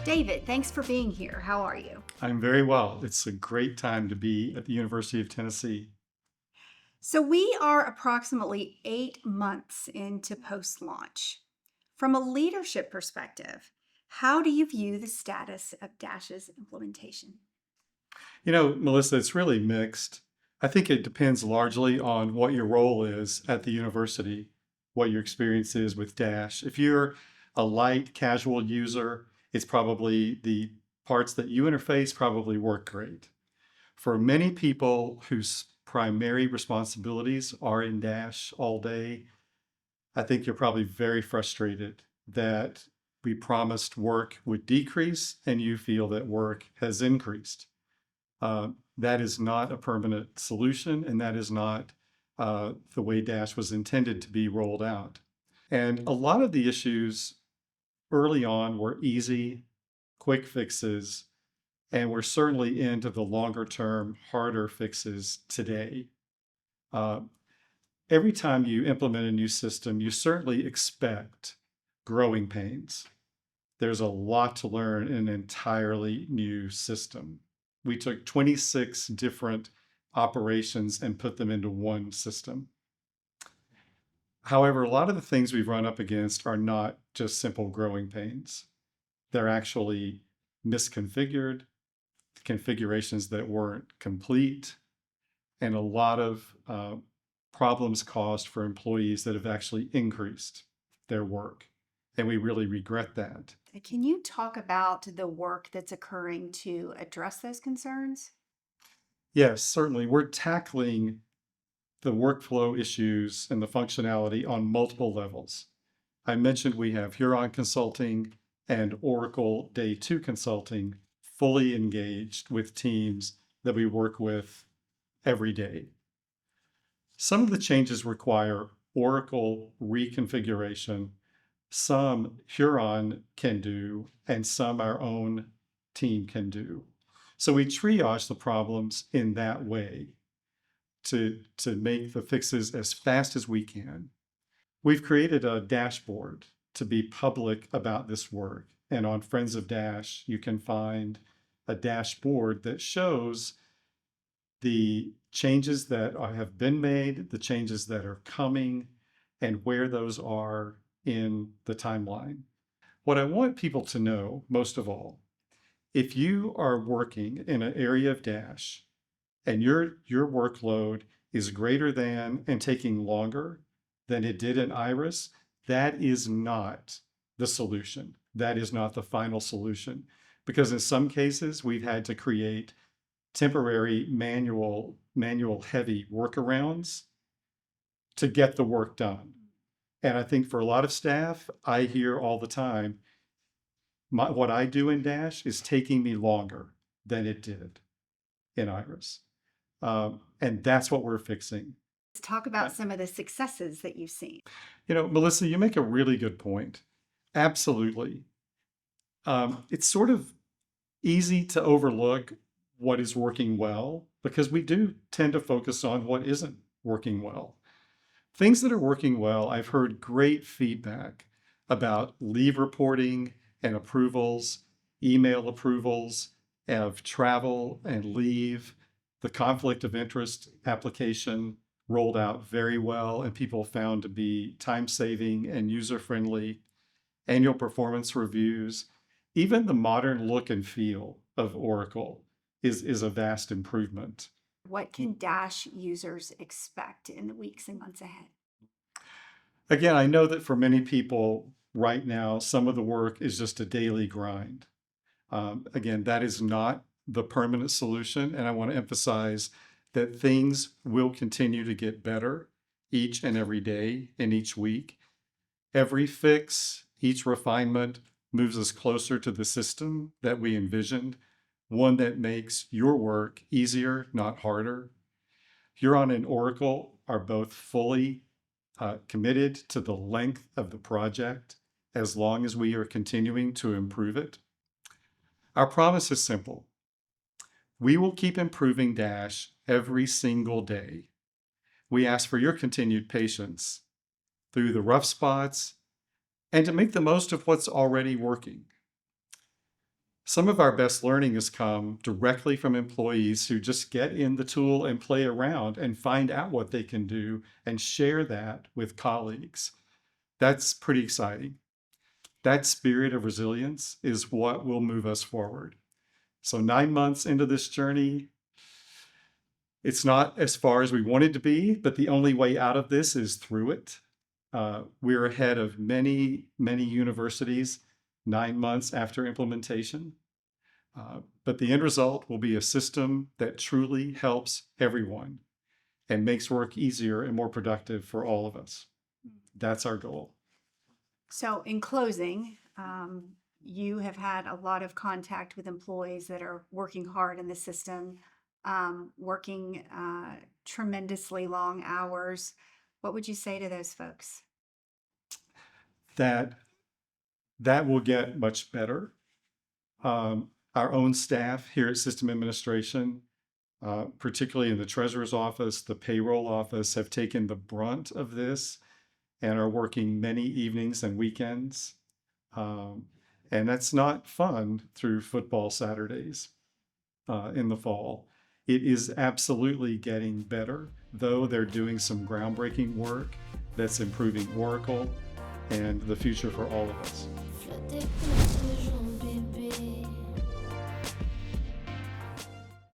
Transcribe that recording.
David, thanks for being here. How are you? I'm very well. It's a great time to be at the University of Tennessee. So, we are approximately 8 months into post launch. From a leadership perspective, how do you view the status of Dash's implementation? Melissa, it's really mixed. I think it depends largely on what your role is at the university, what your experience is with Dash. If you're a light, casual user, it's probably the parts that you interface probably work great. For many people whose primary responsibilities are in Dash all day, I think you're probably very frustrated that we promised work would decrease and you feel that work has increased. That is not a permanent solution, and that is not the way Dash was intended to be rolled out. And a lot of the issues early on were easy, quick fixes, and we're certainly into the longer term, harder fixes today. Uh, every time you implement a new system, you certainly expect growing pains. There's a lot to learn in an entirely new system. We took 26 different operations and put them into one system. However, a lot of the things we've run up against are not just simple growing pains. They're actually misconfigured, configurations that weren't complete, and a lot of problems caused for employees that have actually increased their work. And we really regret that. Can you talk about the work that's occurring to address those concerns? Yes, certainly. We're tackling the workflow issues and the functionality on multiple levels. I mentioned we have Huron Consulting and Oracle Day 2 Consulting fully engaged with teams that we work with every day. Some of the changes require Oracle reconfiguration. Some Huron can do, and some our own team can do. So we triage the problems in that way to make the fixes as fast as we can. We've created a dashboard to be public about this work. And on Friends of Dash, you can find a dashboard that shows the changes that have been made, the changes that are coming, and where those are in the timeline. What I want people to know, most of all, if you are working in an area of Dash and your workload is greater than and taking longer than it did in Iris, that is not the solution. That is not the final solution. Because in some cases, we've had to create temporary manual heavy workarounds to get the work done. And I think for a lot of staff, I hear all the time, what I do in Dash is taking me longer than it did in Iris. And that's what we're fixing. Let's talk about some of the successes that you've seen. Melissa, you make a really good point. Absolutely. It's sort of easy to overlook what is working well because we do tend to focus on what isn't working well. Things that are working well, I've heard great feedback about leave reporting and approvals, email approvals of travel and leave. The conflict of interest application rolled out very well and people found to be time saving and user friendly. Annual performance reviews, even the modern look and feel of Oracle is a vast improvement. What can Dash users expect in the weeks and months ahead? Again, I know that for many people right now, some of the work is just a daily grind. Again, that is not the permanent solution. And I want to emphasize that things will continue to get better each and every day and each week. Every fix, each refinement moves us closer to the system that we envisioned, one that makes your work easier, not harder. Huron and Oracle are both fully committed to the length of the project as long as we are continuing to improve it. Our promise is simple. We will keep improving Dash every single day. We ask for your continued patience through the rough spots and to make the most of what's already working. Some of our best learning has come directly from employees who just get in the tool and play around and find out what they can do and share that with colleagues. That's pretty exciting. That spirit of resilience is what will move us forward. So 9 months into this journey, it's not as far as we wanted to be, but the only way out of this is through it. We're ahead of many, many universities 9 months after implementation. But the end result will be a system that truly helps everyone and makes work easier and more productive for all of us. That's our goal. So, in closing, you have had a lot of contact with employees that are working hard in the system, working tremendously long hours. What would you say to those folks? That will get much better. Our own staff here at System Administration, particularly in the Treasurer's Office, the Payroll Office, have taken the brunt of this and are working many evenings and weekends. And that's not fun through football Saturdays in the fall. It is absolutely getting better, though they're doing some groundbreaking work that's improving Oracle and the future for all of us.